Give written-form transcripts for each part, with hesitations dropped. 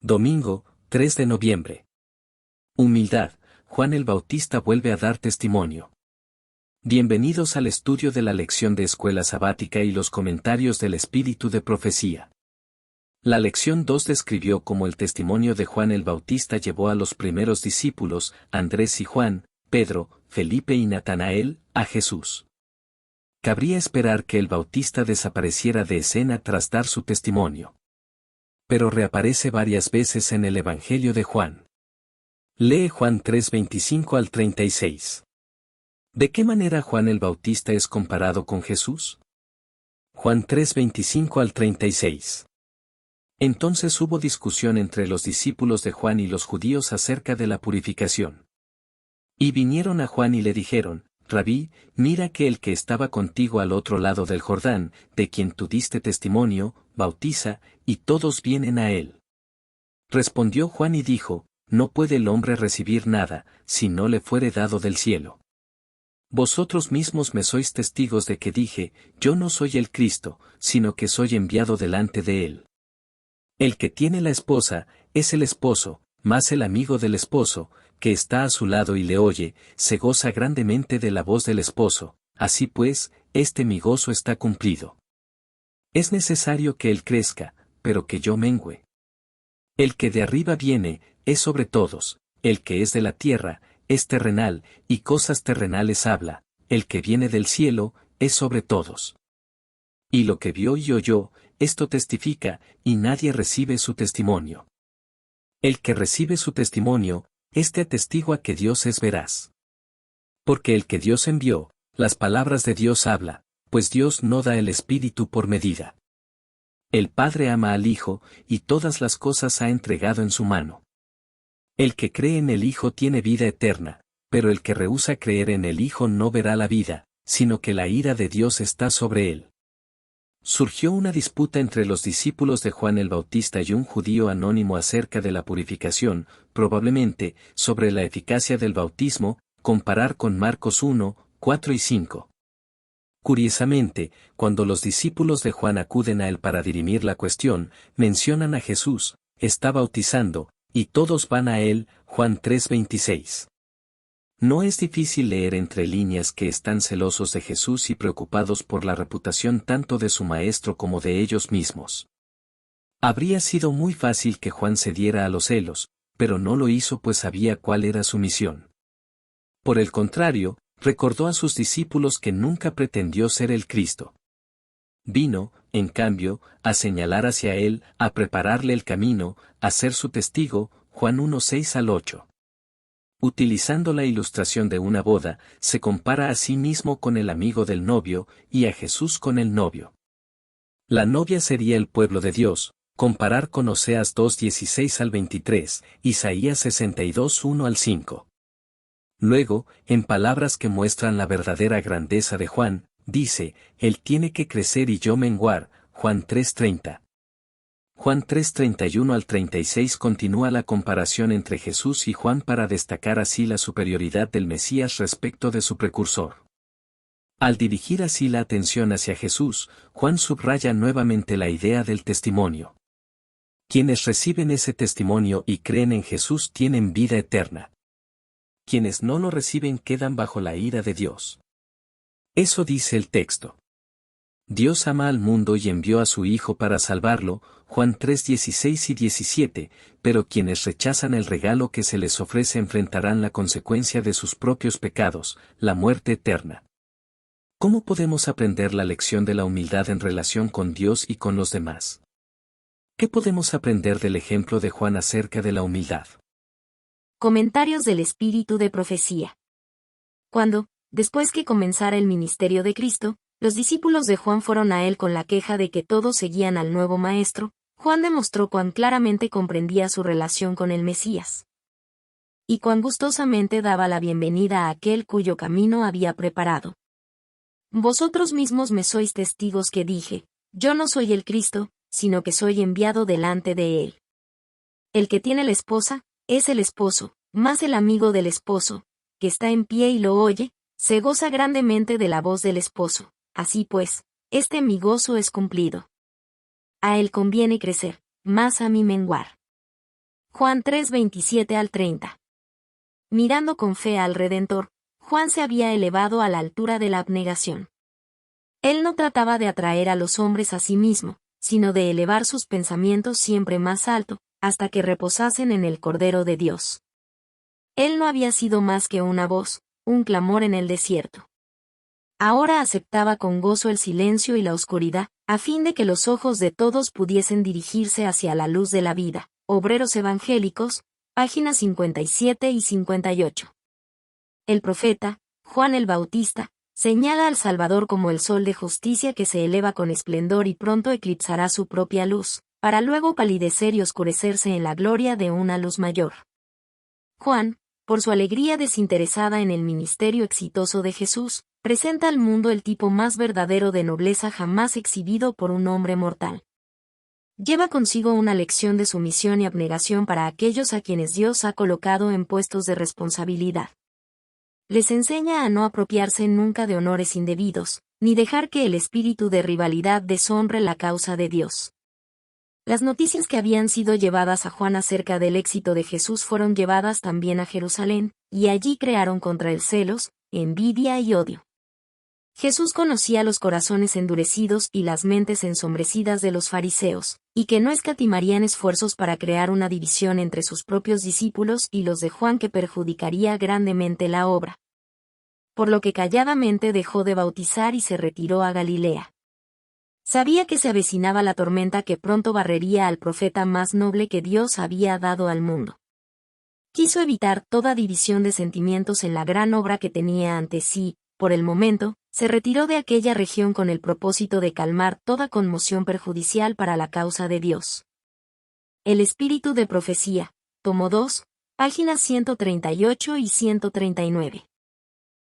Domingo, 3 de noviembre. Humildad. Juan el Bautista vuelve a dar testimonio. Bienvenidos al estudio de la lección de escuela sabática y los comentarios del espíritu de profecía. La lección 2 describió cómo el testimonio de Juan el Bautista llevó a los primeros discípulos, Andrés y Juan, Pedro, Felipe y Natanael, a Jesús. Cabría esperar que el Bautista desapareciera de escena tras dar su testimonio. Pero reaparece varias veces en el Evangelio de Juan. Lee Juan 3:25 al 36. ¿De qué manera Juan el Bautista es comparado con Jesús? Juan 3:25 al 36. Entonces hubo discusión entre los discípulos de Juan y los judíos acerca de la purificación. Y vinieron a Juan y le dijeron, Rabí, mira que el que estaba contigo al otro lado del Jordán, de quien tú diste testimonio, bautiza, y todos vienen a él. Respondió Juan y dijo, no puede el hombre recibir nada, si no le fuere dado del cielo. Vosotros mismos me sois testigos de que dije, yo no soy el Cristo, sino que soy enviado delante de él. El que tiene la esposa, es el esposo, mas el amigo del esposo, que está a su lado y le oye, se goza grandemente de la voz del esposo, así pues, mi gozo está cumplido. Es necesario que él crezca, pero que yo mengüe. El que de arriba viene, es sobre todos, el que es de la tierra, es terrenal, y cosas terrenales habla, el que viene del cielo, es sobre todos. Y lo que vio y oyó, esto testifica, y nadie recibe su testimonio. El que recibe su testimonio, atestigua que Dios es veraz. Porque el que Dios envió, las palabras de Dios habla, pues Dios no da el Espíritu por medida. El Padre ama al Hijo, y todas las cosas ha entregado en su mano. El que cree en el Hijo tiene vida eterna, pero el que rehúsa creer en el Hijo no verá la vida, sino que la ira de Dios está sobre él. Surgió una disputa entre los discípulos de Juan el Bautista y un judío anónimo acerca de la purificación, probablemente, sobre la eficacia del bautismo, comparar con Marcos 1, 4 y 5. Curiosamente, cuando los discípulos de Juan acuden a él para dirimir la cuestión, mencionan a Jesús, está bautizando, y todos van a él, Juan 3:26. No es difícil leer entre líneas que están celosos de Jesús y preocupados por la reputación tanto de su maestro como de ellos mismos. Habría sido muy fácil que Juan cediera a los celos, pero no lo hizo pues sabía cuál era su misión. Por el contrario, recordó a sus discípulos que nunca pretendió ser el Cristo. Vino, en cambio, a señalar hacia él, a prepararle el camino, a ser su testigo, Juan 1:6 al 8. Utilizando la ilustración de una boda, se compara a sí mismo con el amigo del novio, y a Jesús con el novio. La novia sería el pueblo de Dios, comparar con Oseas 2:16 al 23, Isaías 62:1 al 5. Luego, en palabras que muestran la verdadera grandeza de Juan, dice, Él tiene que crecer y yo menguar, Juan 3:30. Juan 3:31 al 36 continúa la comparación entre Jesús y Juan para destacar así la superioridad del Mesías respecto de su precursor. Al dirigir así la atención hacia Jesús, Juan subraya nuevamente la idea del testimonio. Quienes reciben ese testimonio y creen en Jesús tienen vida eterna. Quienes no lo reciben quedan bajo la ira de Dios. Eso dice el texto. Dios ama al mundo y envió a su Hijo para salvarlo, Juan 3:16 y 17, pero quienes rechazan el regalo que se les ofrece enfrentarán la consecuencia de sus propios pecados, la muerte eterna. ¿Cómo podemos aprender la lección de la humildad en relación con Dios y con los demás? ¿Qué podemos aprender del ejemplo de Juan acerca de la humildad? Comentarios del espíritu de profecía. Cuando, después que comenzara el ministerio de Cristo, los discípulos de Juan fueron a él con la queja de que todos seguían al nuevo maestro, Juan demostró cuán claramente comprendía su relación con el Mesías. Y cuán gustosamente daba la bienvenida a aquel cuyo camino había preparado. Vosotros mismos me sois testigos que dije, yo no soy el Cristo, sino que soy enviado delante de él. El que tiene la esposa, es el esposo, más el amigo del esposo, que está en pie y lo oye, se goza grandemente de la voz del esposo. Así pues, mi gozo es cumplido. A él conviene crecer, más a mí menguar. Juan 3:27 al 30. Mirando con fe al Redentor, Juan se había elevado a la altura de la abnegación. Él no trataba de atraer a los hombres a sí mismo, sino de elevar sus pensamientos siempre más alto, hasta que reposasen en el Cordero de Dios. Él no había sido más que una voz, un clamor en el desierto. Ahora aceptaba con gozo el silencio y la oscuridad, a fin de que los ojos de todos pudiesen dirigirse hacia la luz de la vida. Obreros Evangélicos, páginas 57 y 58. El profeta, Juan el Bautista, señala al Salvador como el sol de justicia que se eleva con esplendor y pronto eclipsará su propia luz, para luego palidecer y oscurecerse en la gloria de una luz mayor. Juan, por su alegría desinteresada en el ministerio exitoso de Jesús, presenta al mundo el tipo más verdadero de nobleza jamás exhibido por un hombre mortal. Lleva consigo una lección de sumisión y abnegación para aquellos a quienes Dios ha colocado en puestos de responsabilidad. Les enseña a no apropiarse nunca de honores indebidos, ni dejar que el espíritu de rivalidad deshonre la causa de Dios. Las noticias que habían sido llevadas a Juan acerca del éxito de Jesús fueron llevadas también a Jerusalén, y allí crearon contra él celos, envidia y odio. Jesús conocía los corazones endurecidos y las mentes ensombrecidas de los fariseos, y que no escatimarían esfuerzos para crear una división entre sus propios discípulos y los de Juan que perjudicaría grandemente la obra. Por lo que calladamente dejó de bautizar y se retiró a Galilea. Sabía que se avecinaba la tormenta que pronto barrería al profeta más noble que Dios había dado al mundo. Quiso evitar toda división de sentimientos en la gran obra que tenía ante sí. Por el momento, se retiró de aquella región con el propósito de calmar toda conmoción perjudicial para la causa de Dios. El espíritu de profecía, tomo 2, páginas 138 y 139.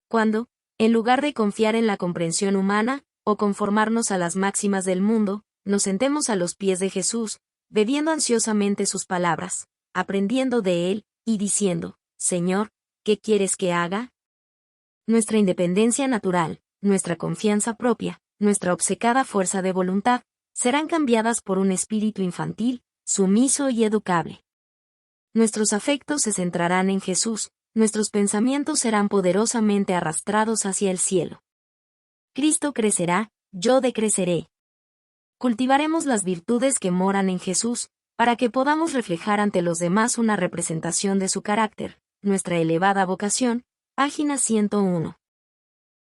Cuando, en lugar de confiar en la comprensión humana, o conformarnos a las máximas del mundo, nos sentemos a los pies de Jesús, bebiendo ansiosamente sus palabras, aprendiendo de él, y diciendo, Señor, ¿qué quieres que haga? Nuestra independencia natural, nuestra confianza propia, nuestra obcecada fuerza de voluntad, serán cambiadas por un espíritu infantil, sumiso y educable. Nuestros afectos se centrarán en Jesús, nuestros pensamientos serán poderosamente arrastrados hacia el cielo. Cristo crecerá, yo decreceré. Cultivaremos las virtudes que moran en Jesús, para que podamos reflejar ante los demás una representación de su carácter, nuestra elevada vocación, página 101.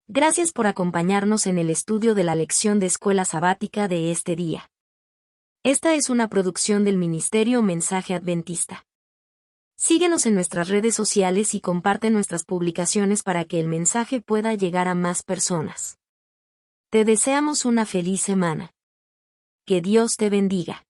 Gracias por acompañarnos en el estudio de la lección de escuela sabática de este día. Esta es una producción del Ministerio Mensaje Adventista. Síguenos en nuestras redes sociales y comparte nuestras publicaciones para que el mensaje pueda llegar a más personas. Te deseamos una feliz semana. Que Dios te bendiga.